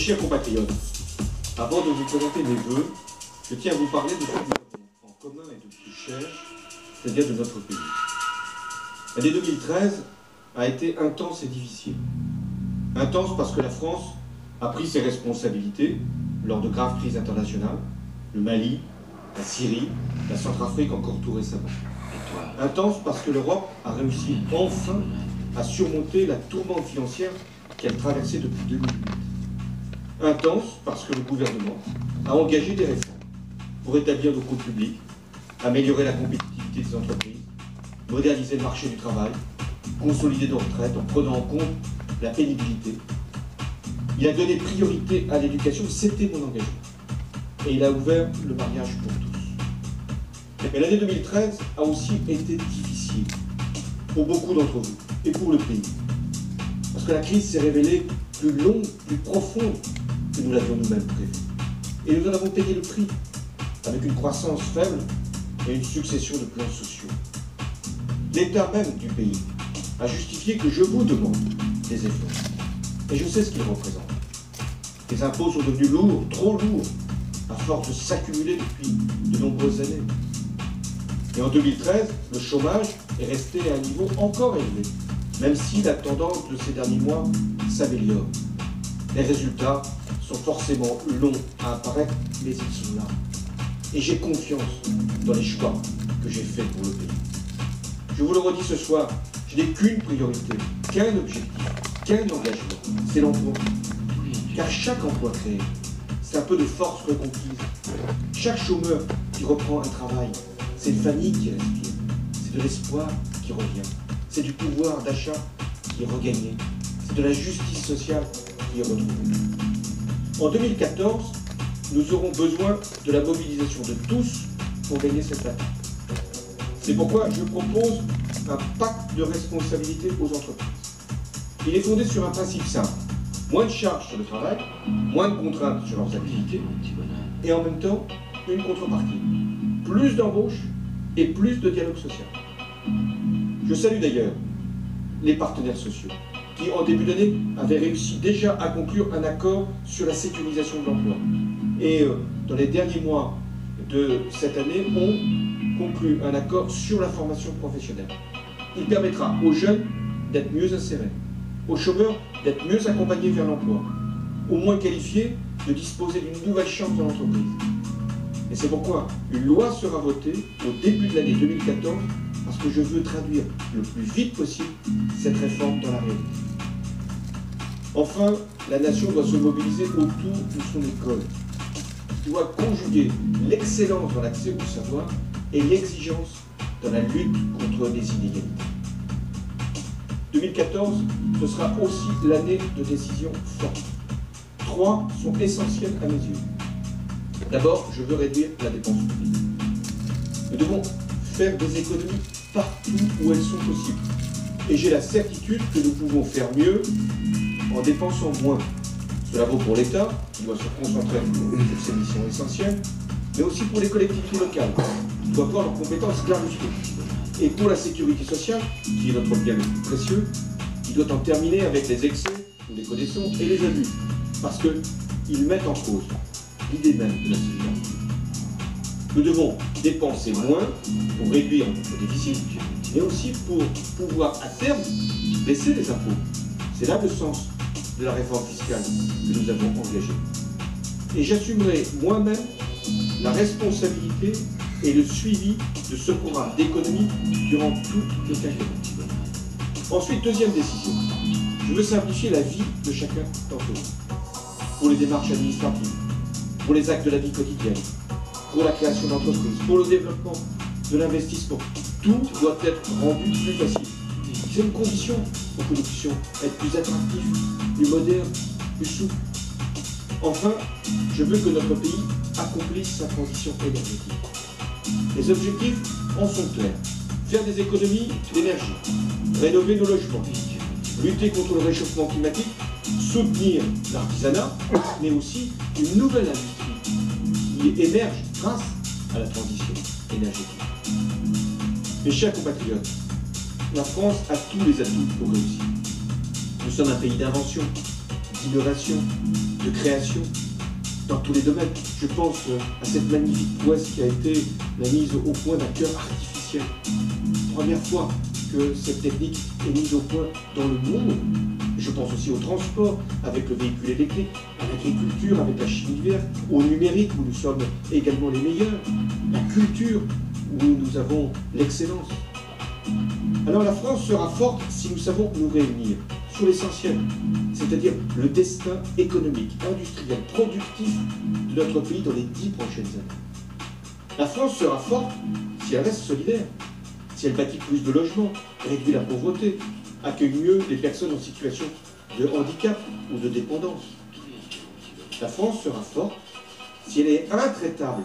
chers compatriotes, avant de vous présenter mes vœux, je tiens à vous parler de ce que nous avons en commun et de plus cher, c'est-à-dire de notre pays. L'année 2013 a été intense et difficile. Intense parce que la France a pris ses responsabilités lors de graves crises internationales, le Mali, la Syrie, la Centrafrique encore tout récemment. Intense parce que l'Europe a réussi enfin à surmonter la tourmente financière qu'elle traversait depuis 2008. Intense parce que le gouvernement a engagé des réformes pour établir nos comptes publics, améliorer la compétitivité des entreprises, moderniser le marché du travail, consolider nos retraites en prenant en compte la pénibilité. Il a donné priorité à l'éducation, c'était mon engagement. Et il a ouvert le mariage pour tous. Mais l'année 2013 a aussi été difficile pour beaucoup d'entre vous et pour le pays. Parce que la crise s'est révélée plus longue, plus profonde que nous l'avions nous-mêmes prévu. Et nous en avons payé le prix, avec une croissance faible et une succession de plans sociaux. L'État même du pays a justifié que je vous demande des efforts. Et je sais ce qu'ils représentent. Les impôts sont devenus lourds, trop lourds, à force de s'accumuler depuis de nombreuses années. Et en 2013, le chômage est resté à un niveau encore élevé, même si la tendance de ces derniers mois s'améliore. Les résultats sont forcément longs à apparaître, mais ils sont là. Et j'ai confiance dans les choix que j'ai faits pour le pays. Je vous le redis ce soir, je n'ai qu'une priorité, qu'un objectif, qu'un engagement, c'est l'emploi. Car chaque emploi créé, c'est un peu de force reconquise. Chaque chômeur qui reprend un travail, c'est une famille qui respire, c'est de l'espoir qui revient, c'est du pouvoir d'achat qui est regagné, c'est de la justice sociale qui est retrouvée. En 2014, nous aurons besoin de la mobilisation de tous pour gagner cette bataille. C'est pourquoi je propose un pacte de responsabilité aux entreprises. Il est fondé sur un principe simple. Moins de charges sur le travail, moins de contraintes sur leurs activités, et en même temps, une contrepartie. Plus d'embauches et plus de dialogue social. Je salue d'ailleurs les partenaires sociaux, qui en début d'année avaient réussi déjà à conclure un accord sur la sécurisation de l'emploi. Et dans les derniers mois de cette année, ont conclu un accord sur la formation professionnelle. Il permettra aux jeunes d'être mieux insérés, aux chômeurs d'être mieux accompagnés vers l'emploi, aux moins qualifiés de disposer d'une nouvelle chance dans l'entreprise. Et c'est pourquoi une loi sera votée au début de l'année 2014, parce que je veux traduire le plus vite possible cette réforme dans la réalité. Enfin, la nation doit se mobiliser autour de son école, qui doit conjuguer l'excellence dans l'accès au savoir et l'exigence dans la lutte contre les inégalités. 2014, ce sera aussi l'année de décisions fortes. 3 sont essentielles à mes yeux. D'abord, je veux réduire la dépense publique. Nous devons faire des économies partout où elles sont possibles. Et j'ai la certitude que nous pouvons faire mieux en dépensant moins. Cela vaut pour l'État, qui doit se concentrer sur ses missions essentielles, mais aussi pour les collectivités locales, qui doivent voir leurs compétences clarifiées. Et pour la sécurité sociale, qui est notre bien le plus précieux, qui doit en terminer avec les excès, nous les connaissons, et les abus, parce qu'ils mettent en cause l'idée même de la solidarité. Nous devons dépenser moins pour réduire notre déficit, mais aussi pour pouvoir à terme baisser les impôts. C'est là le sens de la réforme fiscale que nous avons engagée. Et j'assumerai moi-même la responsabilité et le suivi de ce programme d'économie durant tout le quinquennat. Ensuite, deuxième décision, je veux simplifier la vie de chacun d'entre nous. Pour les démarches administratives, pour les actes de la vie quotidienne, pour la création d'entreprises, pour le développement de l'investissement. Tout doit être rendu plus facile. C'est une condition pour que nous puissions être plus attractifs, plus modernes, plus souples. Enfin, je veux que notre pays accomplisse sa transition énergétique. Les objectifs en sont clairs. Faire des économies d'énergie, rénover nos logements, lutter contre le réchauffement climatique, soutenir l'artisanat, mais aussi une nouvelle industrie qui émerge grâce à la transition énergétique. Mes chers compatriotes, la France a tous les atouts pour réussir. Nous sommes un pays d'invention, d'innovation, de création, dans tous les domaines. Je pense à cette magnifique prouesse qui a été la mise au point d'un cœur artificiel. Première fois que cette technique est mise au point dans le monde. Je pense aussi au transport avec le véhicule électrique, à l'agriculture avec la chimie verte, au numérique où nous sommes également les meilleurs, la culture où nous avons l'excellence. Alors la France sera forte si nous savons nous réunir sur l'essentiel, c'est-à-dire le destin économique, industriel, productif de notre pays dans les 10 prochaines années. La France sera forte si elle reste solidaire, si elle bâtit plus de logements, réduit la pauvreté, accueille mieux les personnes en situation de handicap ou de dépendance. La France sera forte si elle est intraitable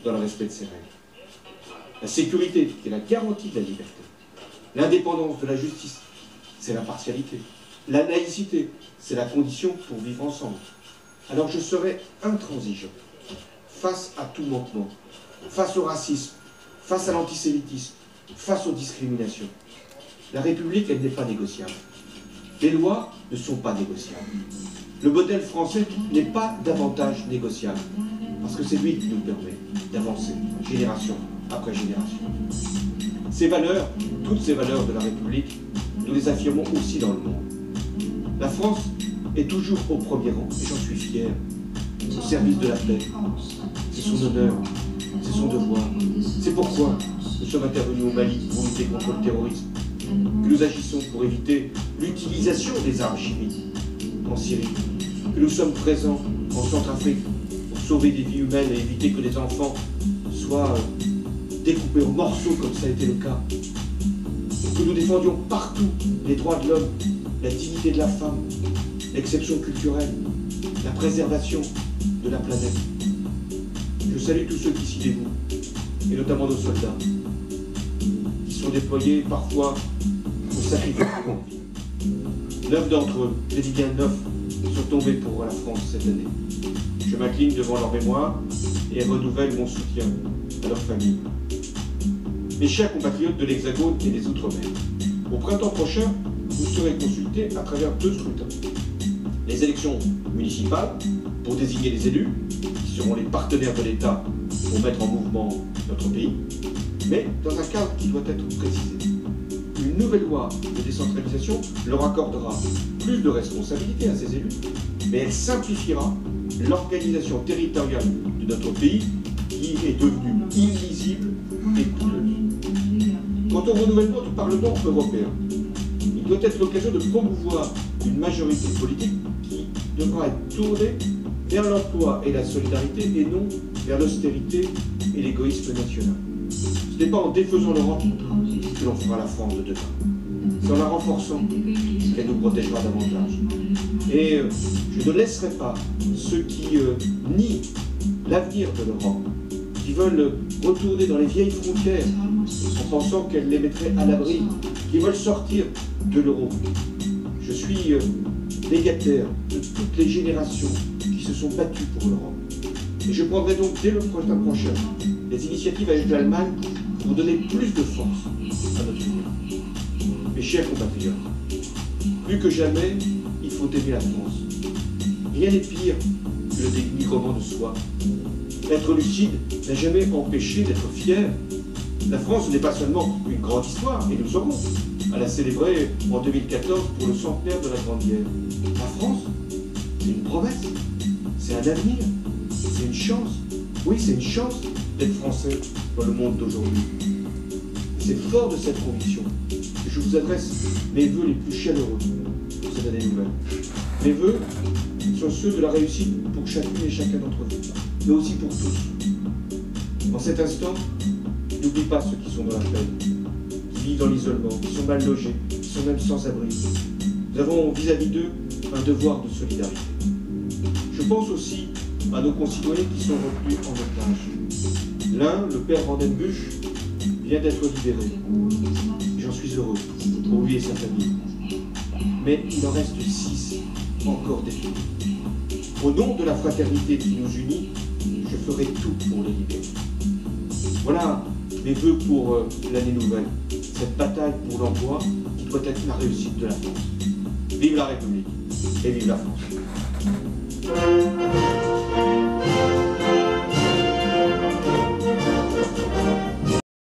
dans le respect de ses règles. La sécurité, qui est la garantie de la liberté. L'indépendance de la justice, c'est l'impartialité. La laïcité, c'est la condition pour vivre ensemble. Alors je serai intransigeant face à tout manquement, face au racisme, face à l'antisémitisme, face aux discriminations. La République, elle n'est pas négociable. Les lois ne sont pas négociables. Le modèle français n'est pas davantage négociable, parce que c'est lui qui nous permet d'avancer, génération après génération. Ces valeurs, toutes ces valeurs de la République, nous les affirmons aussi dans le monde. La France est toujours au premier rang, et j'en suis fier, au service de la paix. C'est son honneur, c'est son devoir. C'est pourquoi nous sommes intervenus au Mali pour lutter contre le terrorisme, que nous agissons pour éviter l'utilisation des armes chimiques en Syrie, que nous sommes présents en Centrafrique pour sauver des vies humaines et éviter que les enfants soient découpés en morceaux comme ça a été le cas, que nous défendions partout les droits de l'homme, la dignité de la femme, l'exception culturelle, la préservation de la planète. Je salue tous ceux qui s'y dévouent, et notamment nos soldats, qui sont déployés parfois au sacrifice de leur vie. 9 d'entre eux, je dis bien 9, sont tombés pour la France cette année. Je m'incline devant leur mémoire et renouvelle mon soutien à leur famille. Mes chers compatriotes de l'Hexagone et des Outre-mer, au printemps prochain, vous serez consultés à travers 2 scrutins. Les élections municipales, pour désigner les élus, qui seront les partenaires de l'État pour mettre en mouvement notre pays, mais dans un cadre qui doit être précisé. Une nouvelle loi de décentralisation leur accordera plus de responsabilités à ces élus, mais elle simplifiera l'organisation territoriale de notre pays qui est devenue illisible et coûteuse. Quant au renouvellement du Parlement européen, il doit être l'occasion de promouvoir une majorité politique qui devra être tournée vers l'emploi et la solidarité et non vers l'austérité et l'égoïsme national. Ce n'est pas en défaisant l'Europe que l'on fera la France de demain. C'est en la renforçant qu'elle nous protégera davantage. Et je ne laisserai pas ceux qui nient l'avenir de l'Europe, qui veulent retourner dans les vieilles frontières en pensant qu'elles les mettraient à l'abri, qui veulent sortir de l'euro. Je suis légataire de toutes les générations qui se sont battues pour l'Europe. Et je prendrai donc dès le printemps prochain des initiatives avec l'Allemagne pour donner plus de force à notre union. Mes chers compatriotes, plus que jamais, il faut aimer la France. Rien n'est pire que le dénigrement de soi. Être lucide n'a jamais empêché d'être fier. La France n'est pas seulement une grande histoire, et nous aurons à la célébrer en 2014 pour le centenaire de la Grande Guerre. La France, c'est une promesse, c'est un avenir, c'est une chance. Oui, c'est une chance d'être français dans le monde d'aujourd'hui. C'est fort de cette conviction que je vous adresse mes vœux les plus chaleureux pour cette année nouvelle. Mes vœux sont ceux de la réussite pour chacune et chacun d'entre vous, mais aussi pour tous. En cet instant, n'oublie pas ceux qui sont dans la peine, qui vivent dans l'isolement, qui sont mal logés, qui sont même sans abri. Nous avons vis-à-vis d'eux un devoir de solidarité. Je pense aussi à nos concitoyens qui sont retenus en otage. L'un, le père Vandenbusch, vient d'être libéré. J'en suis heureux pour lui et sa famille. Mais il en reste 6 encore détenus. Au nom de la fraternité qui nous unit, je ferai tout pour les libérer. Voilà mes vœux pour l'année nouvelle, cette bataille pour l'emploi qui doit être la réussite de la France. Vive la République et vive la France.